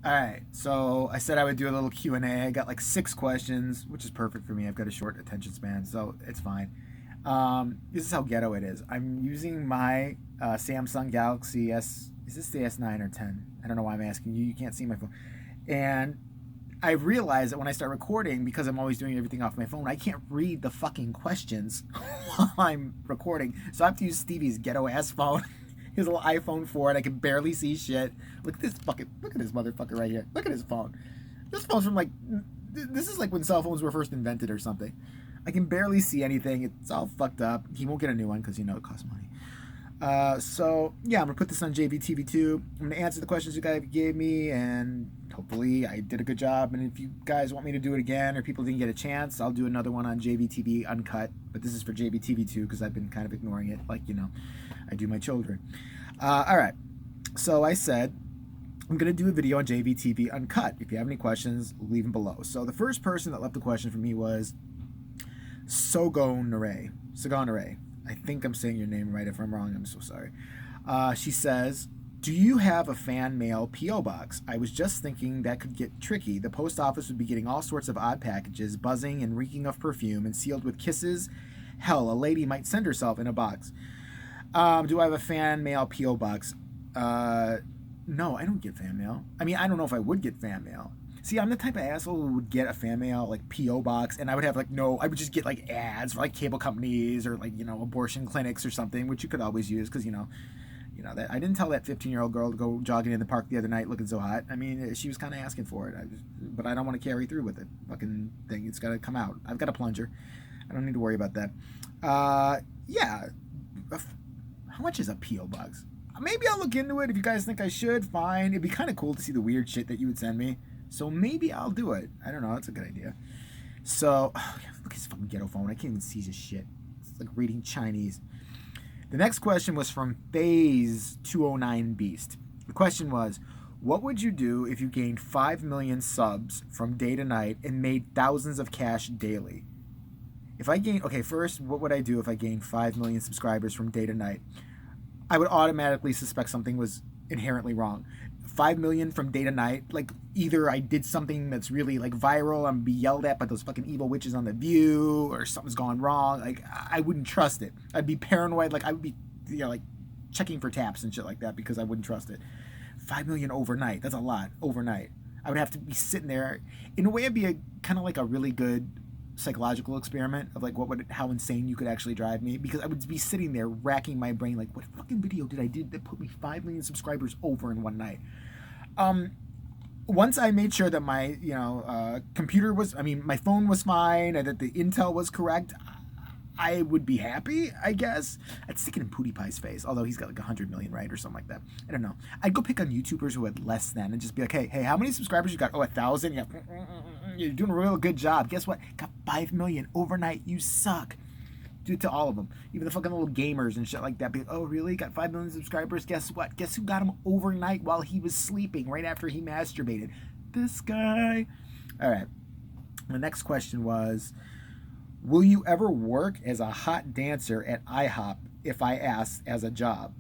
All right, so I said I would do a little Q&A. I got like 6 questions, which is perfect for me. I've got a short attention span, so it's fine. This is how ghetto it is. I'm using my Samsung Galaxy S. Is this the S9 or 10? I don't know why I'm asking you. You can't see my phone. And I realized that when I start recording, because I'm always doing everything off my phone, I can't read the fucking questions while I'm recording. So I have to use Stevie's ghetto ass phone. His little iPhone 4, and I can barely see shit. Look at this fucking. Look at this motherfucker right here. Look at his phone. This phone's from like. This is like when cell phones were first invented or something. I can barely see anything. It's all fucked up. He won't get a new one because it costs money. So yeah, I'm gonna put this on JVTV2. I'm gonna answer the questions you guys gave me, and hopefully I did a good job. And if you guys want me to do it again, or people didn't get a chance, I'll do another one on JVTV uncut. But this is for JVTV2 because I've been kind of ignoring it, like I do my children. All right. So I said I'm gonna do a video on JVTV uncut. If you have any questions, leave them below. So the first person that left a question for me was Sogonare. I think I'm saying your name right. If I'm wrong, I'm so sorry. She says, do you have a fan mail P.O. box? I was just thinking that could get tricky. The post office would be getting all sorts of odd packages, buzzing and reeking of perfume and sealed with kisses. Hell, a lady might send herself in a box. Do I have a fan mail P.O. box? No, I don't get fan mail. I mean, I don't know if I would get fan mail. See, I'm the type of asshole who would get a fan mail like P.O. box, and I would have I would just get like ads for like cable companies or like abortion clinics or something, which you could always use because that I didn't tell that 15-year-old girl to go jogging in the park the other night looking so hot. I mean, she was kind of asking for it, but I don't want to carry through with it. Fucking thing, it's got to come out. I've got a plunger. I don't need to worry about that. Yeah. How much is a P.O. box? Maybe I'll look into it. If you guys think I should, fine. It'd be kind of cool to see the weird shit that you would send me. So maybe I'll do it. I don't know. That's a good idea. So, look at his fucking ghetto phone. I can't even see his shit. It's like reading Chinese. The next question was from Phase 209 Beast. The question was, what would you do if you gained 5 million subs from day to night and made thousands of cash daily? First, what would I do if I gained 5 million subscribers from day to night? I would automatically suspect something was inherently wrong. 5 million from day to night, like either I did something that's really like viral, I'm be yelled at by those fucking evil witches on The View, or something's gone wrong. Like I wouldn't trust it. I'd be paranoid. Like I would be, like checking for taps and shit like that because I wouldn't trust it. 5 million overnight. That's a lot overnight. I would have to be sitting there. In a way, it'd be a kind of like a really good psychological experiment of like how insane you could actually drive me, because I would be sitting there racking my brain like, what fucking video did I do that put me 5 million subscribers over in one night? Once I made sure that my my phone was fine and that the intel was correct, I would be happy, I guess. I'd stick it in PewDiePie's face, although he's got like 100 million, right, or something like that. I don't know. I'd go pick on YouTubers who had less than and just be like, hey, how many subscribers you got? Oh, 1,000? Yeah. You're doing a real good job. Guess what? Got 5 million overnight. You suck. Do it to all of them. Even the fucking little gamers and shit like that. Be like, oh, really? Got 5 million subscribers? Guess what? Guess who got him overnight while he was sleeping right after he masturbated? This guy. All right. The next question was, will you ever work as a hot dancer at IHOP if I asked as a job?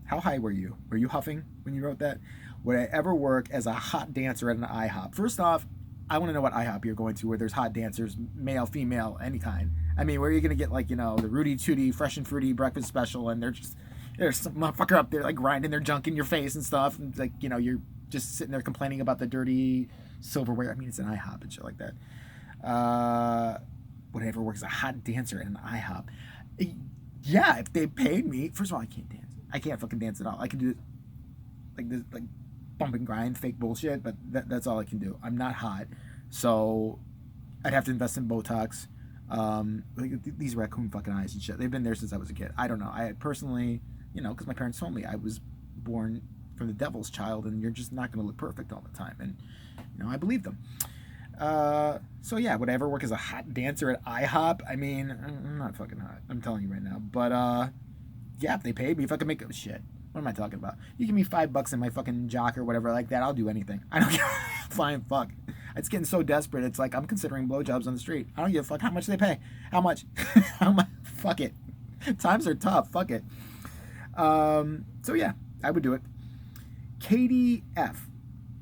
How high were you? Were you huffing when you wrote that? Would I ever work as a hot dancer at an IHOP? First off, I want to know what IHOP you're going to where there's hot dancers, male, female, any kind. I mean, where are you going to get like, the Rudy Tooty, Fresh and Fruity breakfast special, and there's some motherfucker up there like grinding their junk in your face and stuff, and like, you're just sitting there complaining about the dirty silverware. I mean, it's an IHOP and shit like that. Would I ever work as a hot dancer at an IHOP? Yeah, if they paid me. First of all, I can't dance. I can't fucking dance at all. I can do like this, like bump and grind, fake bullshit, but that's all I can do. I'm not hot, so I'd have to invest in Botox. Like these raccoon fucking eyes and shit. They've been there since I was a kid. I don't know. I personally, because my parents told me I was born from the devil's child, and you're just not going to look perfect all the time, and I believe them. So yeah, would I ever work as a hot dancer at IHOP? I mean, I'm not fucking hot. I'm telling you right now. But yeah, if they paid me, if I could make shit. What am I talking about? You give me $5 in my fucking jock or whatever like that, I'll do anything. I don't give a flying fuck. It's getting so desperate. It's like I'm considering blowjobs on the street. I don't give a fuck how much they pay. How much? How much? Fuck it. Times are tough. Fuck it. So yeah, I would do it. Katie F.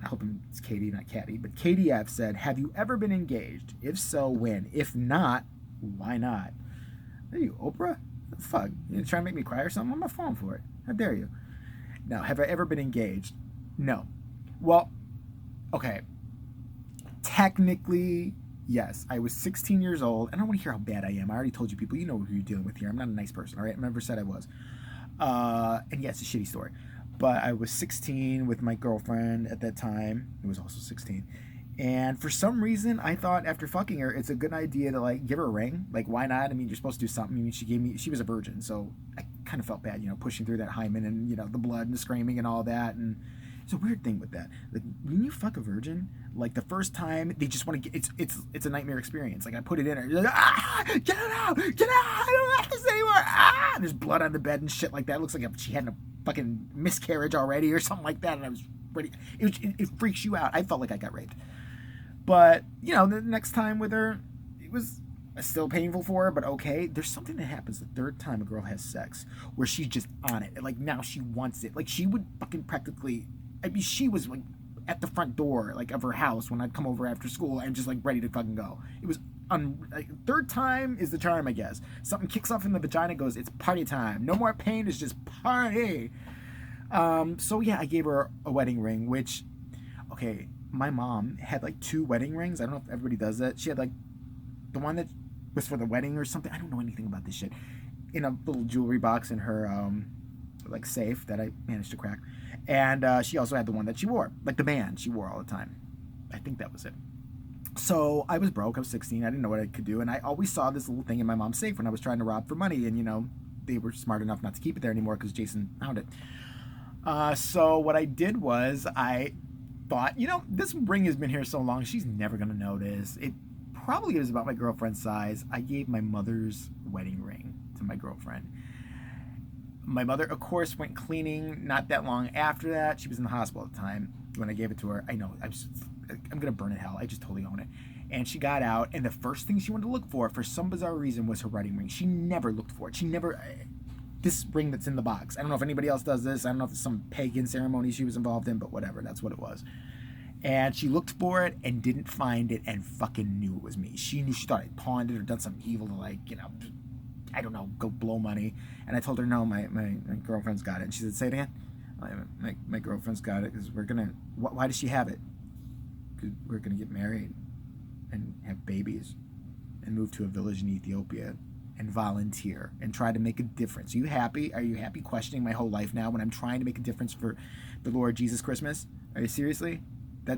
I hope it's Katie, not Caddy, but Katie F said, "Have you ever been engaged? If so, when? If not, why not?" Are you Oprah? What the fuck? You trying to make me cry or something? I'm on my phone for it. How dare you? No. Have I ever been engaged? No. Well, okay. Technically, yes. I was 16 years old. And I don't want to hear how bad I am. I already told you people. You know who you're dealing with here. I'm not a nice person, all right? I never said I was. And yeah, it's a shitty story. But I was 16 with my girlfriend at that time. It was also 16. And for some reason, I thought after fucking her, it's a good idea to like give her a ring. Like, why not? I mean, you're supposed to do something. I mean, she was a virgin, so I kind of felt bad, pushing through that hymen and the blood and the screaming and all that. And it's a weird thing with that. Like when you fuck a virgin, like the first time they just want to get it's a nightmare experience. Like I put it in her, like, get it out, I don't like this anymore. And there's blood on the bed and shit like that. It looks like she had a fucking miscarriage already or something like that. And I was ready. It freaks you out. I felt like I got raped. But, the next time with her, it was still painful for her, but okay. There's something that happens the third time a girl has sex where she's just on it. Like, now she wants it. Like, she would fucking practically, she was, like, at the front door, like, of her house when I'd come over after school and just, like, ready to fucking go. It was, third time is the charm, I guess. Something kicks off in the vagina, goes, it's party time. No more pain, it's just party. So, yeah, I gave her a wedding ring, which, okay, my mom had like 2 wedding rings. I don't know if everybody does that. She had like the one that was for the wedding or something. I don't know anything about this shit. In a little jewelry box in her like safe that I managed to crack. And she also had the one that she wore, like the band she wore all the time. I think that was it. So I was broke. I was 16. I didn't know what I could do. And I always saw this little thing in my mom's safe when I was trying to rob for money. And, they were smart enough not to keep it there anymore because Jason found it. So what I did was I thought, this ring has been here so long, she's never going to notice. It probably is about my girlfriend's size. I gave my mother's wedding ring to my girlfriend. My mother, of course, went cleaning not that long after that. She was in the hospital at the time when I gave it to her. I know, I'm going to burn in hell. I just totally own it. And she got out, and the first thing she wanted to look for some bizarre reason, was her wedding ring. She never looked for it. This ring that's in the box. I don't know if anybody else does this. I don't know if it's some pagan ceremony she was involved in, but whatever. That's what it was. And she looked for it and didn't find it and fucking knew it was me. She knew, she thought I pawned it or done something evil to I don't know, go blow money. And I told her, no, my girlfriend's got it. And she said, say it again. My girlfriend's got it because why does she have it? Because we're going to get married and have babies and move to a village in Ethiopia and volunteer and try to make a difference. Are you happy? Are you happy questioning my whole life now when I'm trying to make a difference for the Lord Jesus Christmas? Are you seriously? I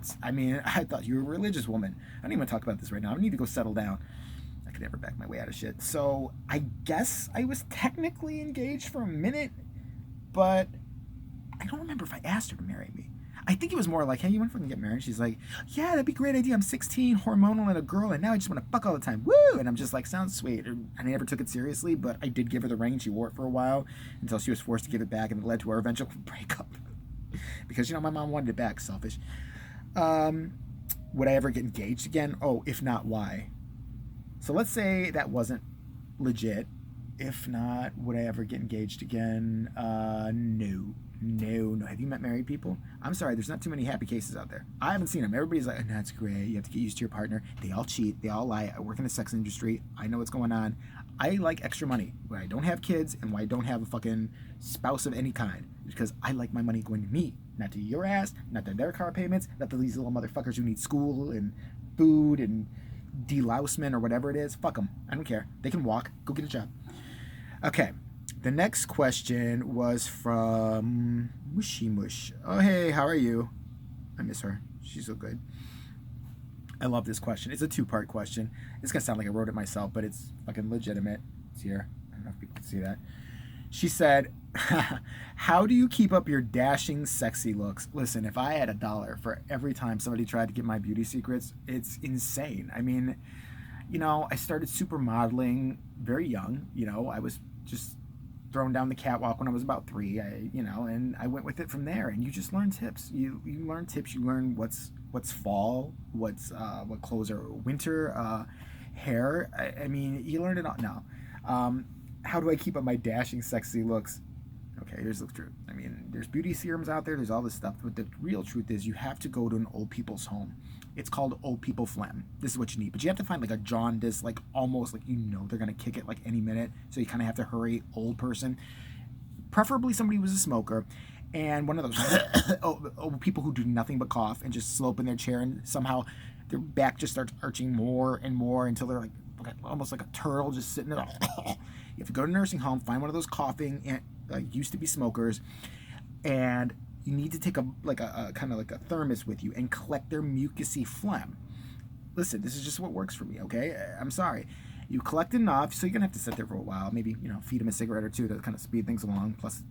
thought you were a religious woman. I don't even talk about this right now. I need to go settle down. I could never back my way out of shit. So I guess I was technically engaged for a minute, but I don't remember if I asked her to marry me. I think it was more like, hey, you want to fucking get married? She's like, yeah, that'd be a great idea. I'm 16, hormonal, and a girl, and now I just want to fuck all the time. Woo! And I'm just like, sounds sweet. I never took it seriously, but I did give her the ring, and she wore it for a while until she was forced to give it back, and it led to our eventual breakup. Because, my mom wanted it back, selfish. Would I ever get engaged again? Oh, if not, why? So let's say that wasn't legit. If not, would I ever get engaged again? No. Have you met married people? I'm sorry, there's not too many happy cases out there. I haven't seen them. Everybody's like, oh, that's great. You have to get used to your partner. They all cheat. They all lie. I work in the sex industry. I know what's going on. I like extra money when I don't have kids and when I don't have a fucking spouse of any kind. Because I like my money going to me, not to your ass, not to their car payments, not to these little motherfuckers who need school and food and delousement or whatever it is. Fuck them. I don't care. They can walk. Go get a job. Okay. The next question was from Mushy Mush. Oh, hey, how are you? I miss her. She's so good. I love this question. It's a 2-part question. It's going to sound like I wrote it myself, but it's fucking legitimate. It's here. I don't know if people can see that. She said, how do you keep up your dashing, sexy looks? Listen, if I had $1 for every time somebody tried to get my beauty secrets, it's insane. I mean, I started supermodeling very young. I was just thrown down the catwalk when I was about 3, and I went with it from there. And you just learn tips. You learn tips. You learn what's fall, what clothes are winter, hair. I mean, you learn it all. No. How do I keep up my dashing, sexy looks? Okay, here's the truth. I mean, there's beauty serums out there, there's all this stuff, but the real truth is you have to go to an old people's home. It's called old people phlegm. This is what you need. But you have to find like a jaundice, like almost like they're gonna kick it like any minute. So you kind of have to hurry, old person. Preferably somebody who's a smoker. And one of those old people who do nothing but cough and just slope in their chair, and somehow their back just starts arching more and more until they're like almost like a turtle just sitting there. You have to go to a nursing home, find one of those coughing and used to be smokers, and you need to take a kind of like a thermos with you and collect their mucousy phlegm. Listen, this is just what works for me, okay? I'm sorry. You collect enough, so you're gonna have to sit there for a while. Maybe feed them a cigarette or two to kind of speed things along. Plus,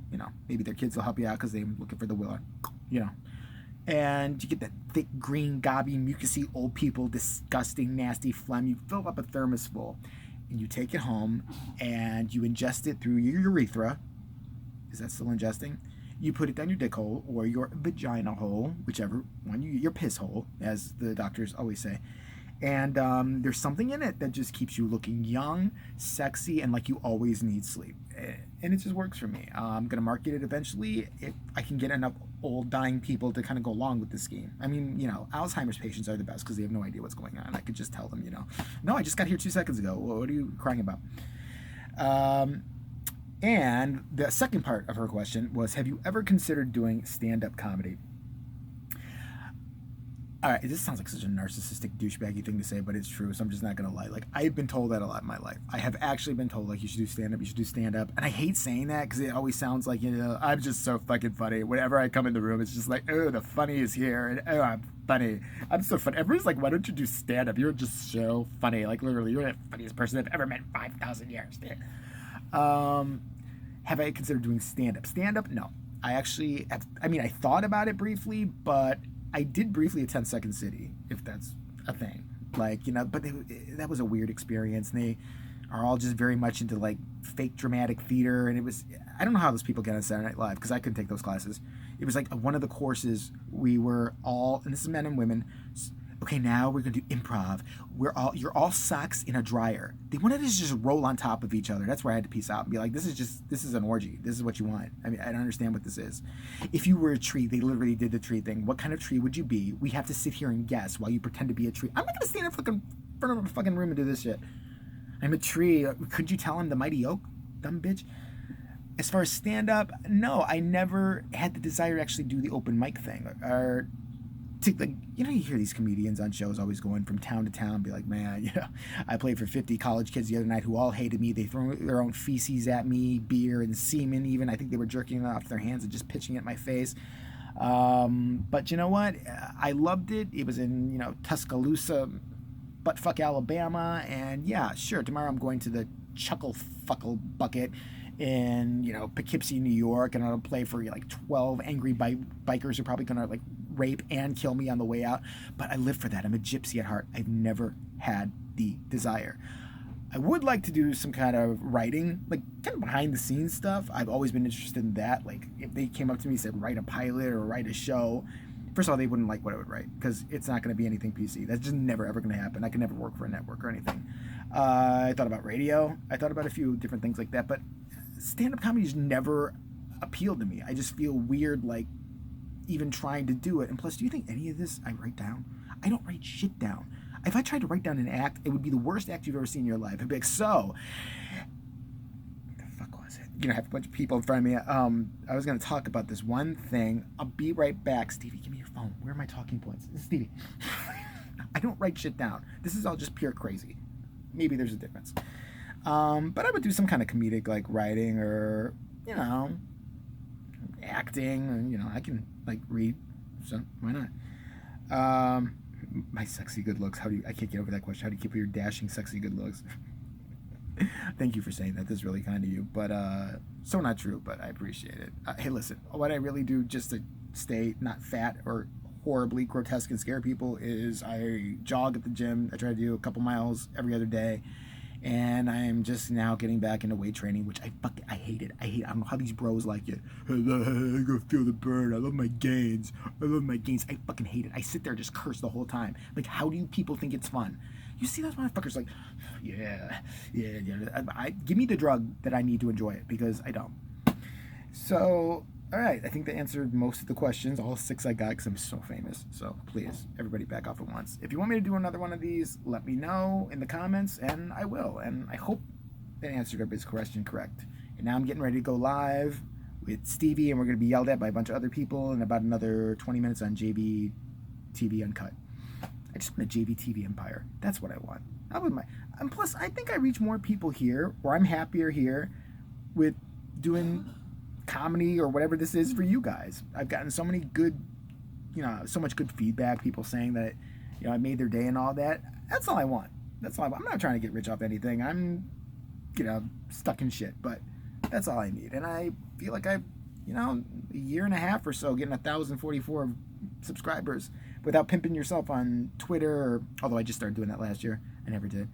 maybe their kids will help you out because they're looking for the will, And you get that thick, green, gobby, mucousy, old people, disgusting, nasty phlegm. You fill up a thermos full, and you take it home, and you ingest it through your urethra. Is that still ingesting? You put it down your dick hole or your vagina hole, whichever one, your piss hole, as the doctors always say. And there's something in it that just keeps you looking young, sexy, and like you always need sleep. And it just works for me. I'm going to market it eventually if I can get enough old dying people to kind of go along with the scheme. I mean, Alzheimer's patients are the best because they have no idea what's going on. I could just tell them, no, I just got here 2 seconds ago. What are you crying about? And the second part of her question was, have you ever considered doing stand-up comedy? All right, this sounds like such a narcissistic douchebaggy thing to say, but it's true, so I'm just not going to lie. Like, I've been told that a lot in my life. I have actually been told, like, you should do stand-up, And I hate saying that because it always sounds like, I'm just so fucking funny. Whenever I come in the room, it's just like, oh, the funny is here, and oh, I'm funny. I'm so funny. Everybody's like, why don't you do stand-up? You're just so funny. Like, literally, you're the funniest person I've ever met in 5,000 years. Have I considered doing stand-up? Stand-up? No. I thought about it briefly, but I did briefly attend Second City, if that's a thing. Like, but that was a weird experience. And they are all just very much into, like, fake dramatic theater. And I don't know how those people get on Saturday Night Live, because I couldn't take those classes. It was like one of the courses we were all, and this is men and women, okay, now we're going to do improv. You're all socks in a dryer. They wanted us to just roll on top of each other. That's where I had to peace out and be like, this is an orgy. This is what you want. I mean, I don't understand what this is. If you were a tree, they literally did the tree thing. What kind of tree would you be? We have to sit here and guess while you pretend to be a tree. I'm not going to stand in front of a fucking room and do this shit. I'm a tree. Could you tell I'm the mighty oak? Dumb bitch. As far as stand-up, no, I never had the desire to actually do the open mic thing. Or you hear these comedians on shows always going from town to town, be like, man, I played for 50 college kids the other night who all hated me. They threw their own feces at me, beer and semen even. I think they were jerking it off their hands and just pitching it in my face. But you know what? I loved it. It was in, Tuscaloosa, buttfuck Alabama. And yeah, sure, tomorrow I'm going to the Chuckle Fuckle Bucket in, Poughkeepsie, New York, and I'll play for like 12 angry bikers who are probably going to like rape and kill me on the way out. But I live for that. I'm a gypsy at heart. I've never had the desire. I would like to do some kind of writing, like kind of behind the scenes stuff. I've always been interested in that. Like if they came up to me and said, write a pilot or write a show, first of all, they wouldn't like what I would write because it's not going to be anything PC. That's just never, ever going to happen. I can never work for a network or anything. I thought about radio. I thought about a few different things like that, but stand-up comedy just never appealed to me. I just feel weird, like, even trying to do it. And plus, do you think any of this I write down? I don't write shit down. If I tried to write down an act, it would be the worst act you've ever seen in your life. I'd be like, so, what the fuck was it? I have a bunch of people in front of me. I was going to talk about this one thing. I'll be right back. Stevie, give me your phone. Where are my talking points? Stevie. I don't write shit down. This is all just pure crazy. Maybe there's a difference. But I would do some kind of comedic, like, writing or, acting. And, I can, like, read. So, why not? My sexy good looks. I can't get over that question. How do you keep your dashing, sexy good looks? Thank you for saying that. This is really kind of you. But, so not true, but I appreciate it. Hey, listen, what I really do just to stay not fat or horribly grotesque and scare people is I jog at the gym. I try to do a couple miles every other day. And I'm just now getting back into weight training, which I hate it. I don't know how these bros like it. I go feel the burn. I love my gains. I fucking hate it. I sit there and just curse the whole time. Like, how do you people think it's fun? You see those motherfuckers like, yeah. Give me the drug that I need to enjoy it because I don't. So, all right, I think that answered most of the questions, all 6 I got because I'm so famous. So please, everybody back off at once. If you want me to do another one of these, let me know in the comments, and I will. And I hope that answered everybody's question correct. And now I'm getting ready to go live with Stevie, and we're going to be yelled at by a bunch of other people in about another 20 minutes on JB TV Uncut. I just want a JV TV empire. That's what I want. And plus, I think I reach more people here, or I'm happier here with doing comedy or whatever this is for you guys. I've gotten so many good, so much good feedback. People saying that, I made their day and all that. That's all I want. That's all I want. I'm not trying to get rich off anything. I'm, stuck in shit, but that's all I need. And I feel like a year and a half or so getting 1,044 subscribers without pimping yourself on Twitter, although I just started doing that last year. I never did.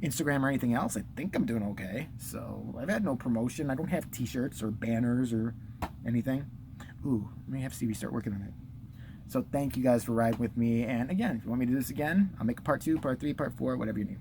Instagram or anything else. I think I'm doing okay. So I've had no promotion. I don't have t-shirts or banners or anything. Ooh, I may have Stevie start working on it. So thank you guys for riding with me. And again, if you want me to do this again, I'll make a part 2, part 3, part 4, whatever you need.